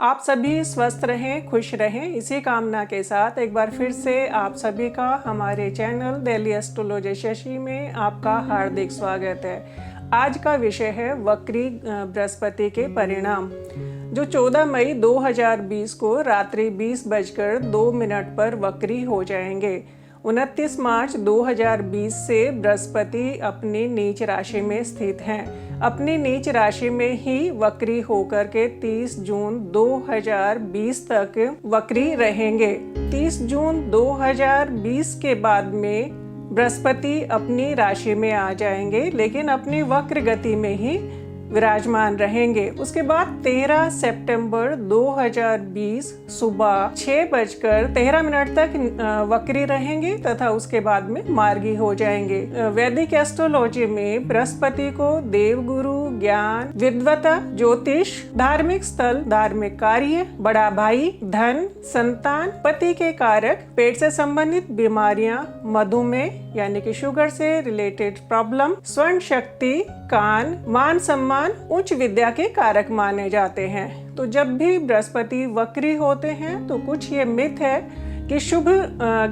आप सभी स्वस्थ रहें, खुश रहें, इसी कामना के साथ एक बार फिर से आप सभी का हमारे चैनल डेली एस्ट्रोलॉजी शशि में आपका हार्दिक स्वागत है। आज का विषय है वक्री बृहस्पति के परिणाम, जो 14 मई 2020 को रात्रि 20:02 पर वक्री हो जाएंगे। 29 मार्च 2020 से बृहस्पति अपनी नीच राशि में स्थित हैं। अपनी नीच राशि में ही वक्री होकर के 30 जून 2020 तक वक्री रहेंगे। 30 जून 2020 के बाद में बृहस्पति अपनी राशि में आ जाएंगे, लेकिन अपनी वक्र गति में ही विराजमान रहेंगे। उसके बाद 13 सितंबर 2020 सुबह 6:13 तक वक्री रहेंगे तथा उसके बाद में मार्गी हो जाएंगे। वैदिक एस्ट्रोलॉजी में बृहस्पति को देवगुरु, ज्ञान, विद्वता, ज्योतिष, धार्मिक स्थल, धार्मिक कार्य, बड़ा भाई, धन, संतान, पति के कारक, पेट से संबंधित बीमारियां, मधुमेह यानी कि शुगर से रिलेटेड प्रॉब्लम, स्वर्ण शक्ति, कान, मान सम्मान, उच्च विद्या के कारक माने जाते हैं। तो जब भी बृहस्पति वक्री होते हैं तो कुछ ये मिथ है कि शुभ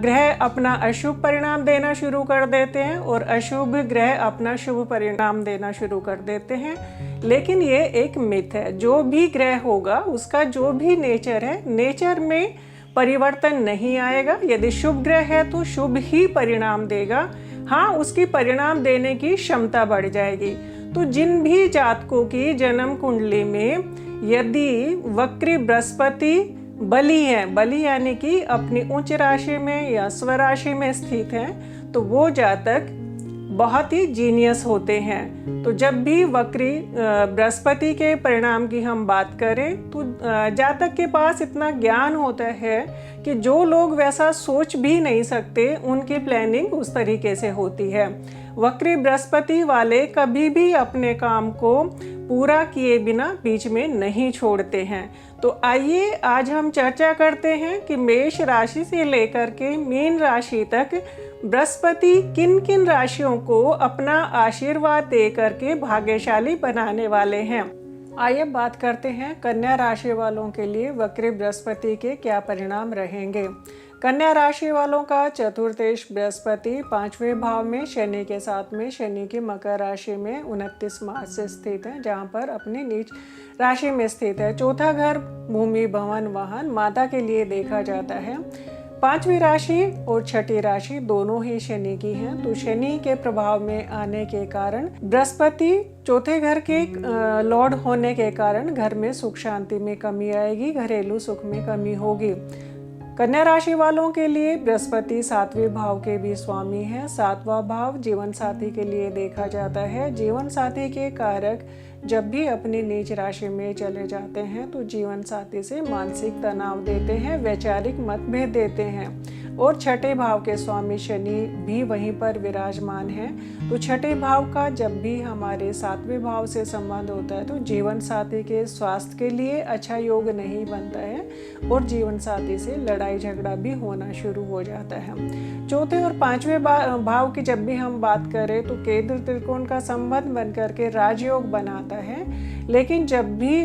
ग्रह अपना अशुभ परिणाम देना शुरू कर देते हैं और अशुभ ग्रह अपना शुभ परिणाम देना शुरू कर देते हैं, लेकिन ये एक मिथ है। जो भी ग्रह होगा उसका जो भी नेचर है, नेचर में परिवर्तन नहीं आएगा। यदि शुभ ग्रह है तो शुभ ही परिणाम देगा, हाँ उसकी परिणाम देने की क्षमता बढ़ जाएगी। तो जिन भी जातकों की जन्म कुंडली में यदि वक्री बृहस्पति बली है, बली यानी कि अपनी उच्च राशि में या स्वराशि में स्थित है, तो वो जातक बहुत ही जीनियस होते हैं। तो जब भी वक्री बृहस्पति के परिणाम की हम बात करें तो जातक के पास इतना ज्ञान होता है कि जो लोग वैसा सोच भी नहीं सकते, उनकी प्लानिंग उस तरीके से होती है। वक्री बृहस्पति वाले कभी भी अपने काम को पूरा किए बिना बीच में नहीं छोड़ते हैं। तो आइए आज हम चर्चा करते हैं कि मेष राशि से लेकर के मीन राशि तक बृहस्पति किन किन राशियों को अपना आशीर्वाद दे करके भाग्यशाली बनाने वाले हैं। आइए बात करते हैं कन्या राशि वालों के लिए वक्री बृहस्पति के क्या परिणाम रहेंगे। कन्या राशि वालों का चतुर्थेश बृहस्पति 5वें भाव में शनि के साथ में, शनि की मकर राशि में 29 मार्च से स्थित है, जहां पर अपनी नीच राशि में स्थित है। चौथा घर भूमि, भवन, वाहन, माता के लिए देखा जाता है। 5वीं राशि और छठी राशि दोनों ही शनि की हैं, तो शनि के प्रभाव में आने के कारण बृहस्पति चौथे घर के लॉर्ड होने के कारण घर में सुख शांति में कमी आएगी, घरेलू सुख में कमी होगी। कन्या राशि वालों के लिए बृहस्पति 7वें भाव के भी स्वामी है। 7वां भाव जीवन साथी के लिए देखा जाता है। जीवन साथी के कारक जब भी अपनी नीच राशि में चले जाते हैं तो जीवन साथी से मानसिक तनाव देते हैं, वैचारिक मतभेद देते हैं। और छठे भाव के स्वामी शनि भी वहीं पर विराजमान है। तो छठे भाव का जब भी हमारे 7वें भाव से संबंध होता है तो जीवन साथी के स्वास्थ्य के लिए अच्छा योग नहीं बनता है और जीवन साथी से लड़ाई झगड़ा भी होना शुरू हो जाता है। चौथे और 5वें भाव की जब भी हम बात करें तो केंद्र त्रिकोण का संबंध बनकर के राजयोग बनाता है, लेकिन जब भी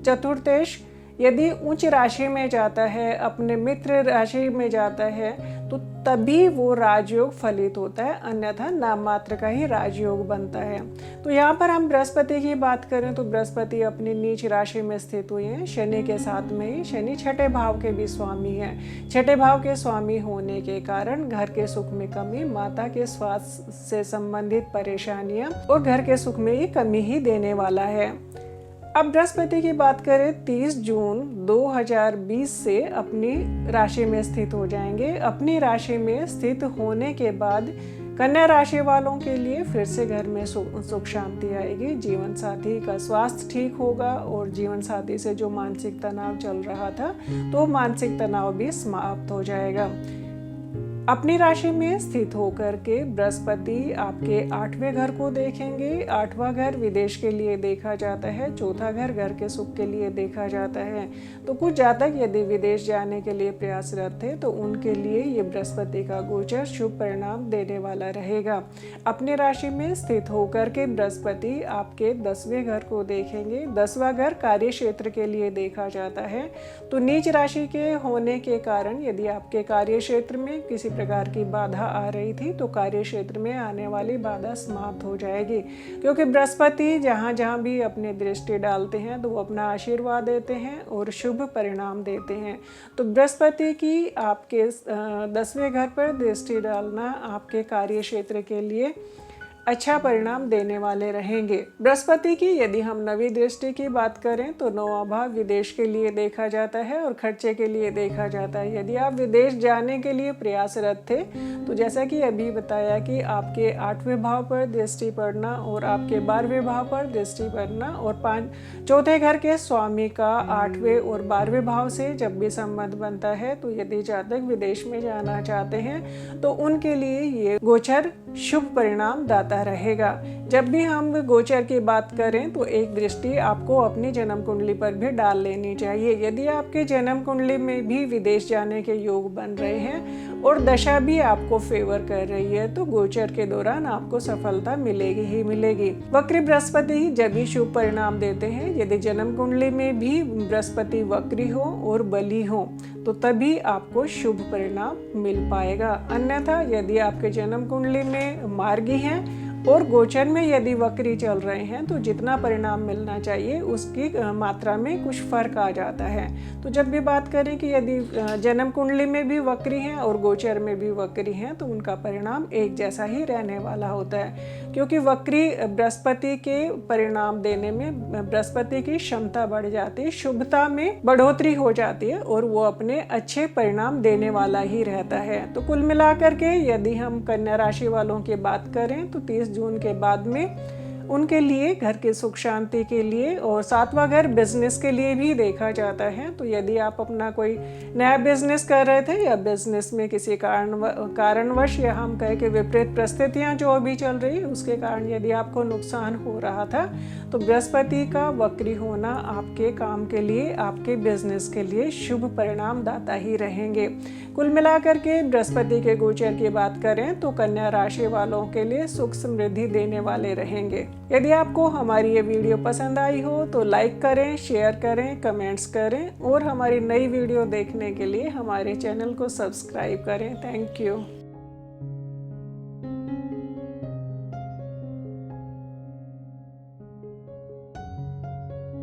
चतुर्थेश यदि उच्च राशि में जाता है, अपने मित्र राशि में जाता है, तो तभी वो राजयोग फलित होता है, अन्यथा नाम मात्र का ही राजयोग बनता है। तो यहाँ पर हम बृहस्पति की बात करें तो बृहस्पति अपनी नीच राशि में स्थित हुए हैं, शनि के साथ में ही। शनि छठे भाव के भी स्वामी हैं। छठे भाव के स्वामी होने के कारण घर के सुख में कमी, माता के स्वास्थ्य से संबंधित परेशानियां और घर के सुख में ये कमी ही देने वाला है। अब बृहस्पति की बात करें 30 जून 2020 से अपनी राशि में स्थित हो जाएंगे। अपनी राशि में स्थित होने के बाद कन्या राशि वालों के लिए फिर से घर में सुख शांति आएगी, जीवन साथी का स्वास्थ्य ठीक होगा और जीवन साथी से जो मानसिक तनाव चल रहा था तो मानसिक तनाव भी समाप्त हो जाएगा। अपनी राशि में स्थित होकर के बृहस्पति आपके 8वें घर को देखेंगे। 8वां घर विदेश के लिए देखा जाता है, चौथा घर घर के सुख के लिए देखा जाता है। तो कुछ जातक यदि विदेश जाने के लिए प्रयासरत थे तो उनके लिए ये बृहस्पति का गोचर शुभ परिणाम देने वाला रहेगा। अपनी राशि में स्थित होकर के बृहस्पति आपके 10वें घर को देखेंगे। 10वां घर कार्य क्षेत्र के लिए देखा जाता है। तो नीच राशि के होने के कारण यदि आपके कार्य क्षेत्र में किसी प्रकार की बाधा आ रही थी तो कार्य क्षेत्र में आने वाली बाधा समाप्त हो जाएगी, क्योंकि बृहस्पति जहाँ जहाँ भी अपनी दृष्टि डालते हैं तो वो अपना आशीर्वाद देते हैं और शुभ परिणाम देते हैं। तो बृहस्पति की आपके 10वें घर पर दृष्टि डालना आपके कार्य क्षेत्र के लिए अच्छा परिणाम देने वाले रहेंगे। बृहस्पति की यदि हम नवी दृष्टि की बात करें तो 9वां भाव विदेश के लिए देखा जाता है और खर्चे के लिए देखा जाता है। यदि आप विदेश जाने के लिए प्रयासरत थे तो जैसा कि अभी बताया कि आपके 8वें भाव पर दृष्टि पड़ना और आपके 12वें भाव पर दृष्टि पड़ना और चौथे घर के स्वामी का 8वें और 12वें भाव से जब भी संबंध बनता है तो यदि जातक विदेश में जाना चाहते हैं तो उनके लिए ये गोचर शुभ परिणाम दाता रहेगा। जब भी हम गोचर की बात करें तो एक दृष्टि आपको अपनी जन्म कुंडली पर भी डाल लेनी चाहिए। यदि आपके जन्म कुंडली में भी विदेश जाने के योग बन रहे हैं और दशा भी आपको फेवर कर रही है तो गोचर के दौरान आपको सफलता मिलेगी ही मिलेगी। वक्री बृहस्पति ही जब भी शुभ परिणाम देते हैं। यदि जन्म कुंडली में भी बृहस्पति वक्री हो और बली हो तो तभी आपको शुभ परिणाम मिल पाएगा। अन्यथा यदि आपके जन्म कुंडली में मार्गी हैं और गोचर में यदि वक्री चल रहे हैं तो जितना परिणाम मिलना चाहिए उसकी मात्रा में कुछ फर्क आ जाता है। तो जब भी बात करें कि यदि जन्म कुंडली में भी वक्री हैं और गोचर में भी वक्री हैं तो उनका परिणाम एक जैसा ही रहने वाला होता है, क्योंकि वक्री बृहस्पति के परिणाम देने में बृहस्पति की क्षमता बढ़ जाती है, शुभता में बढ़ोतरी हो जाती है और वो अपने अच्छे परिणाम देने वाला ही रहता है। तो कुल मिलाकर के यदि हम कन्या राशि वालों की बात करें तो 30 जून के बाद में उनके लिए घर के सुख शांति के लिए और 7वां घर बिजनेस के लिए भी देखा जाता है। तो यदि आप अपना कोई नया बिजनेस कर रहे थे या बिजनेस में किसी कारणवश या हम कहें कि विपरीत परिस्थितियां जो अभी चल रही है उसके कारण यदि आपको नुकसान हो रहा था तो बृहस्पति का वक्री होना आपके काम के लिए, आपके बिजनेस के लिए शुभ परिणाम दाता ही रहेंगे। कुल मिलाकर के बृहस्पति के गोचर की बात करें तो कन्या राशि वालों के लिए सुख समृद्धि देने वाले रहेंगे। यदि आपको हमारी ये वीडियो पसंद आई हो तो लाइक करें, शेयर करें, कमेंट्स करें और हमारी नई वीडियो देखने के लिए हमारे चैनल को सब्सक्राइब करें। Thank you.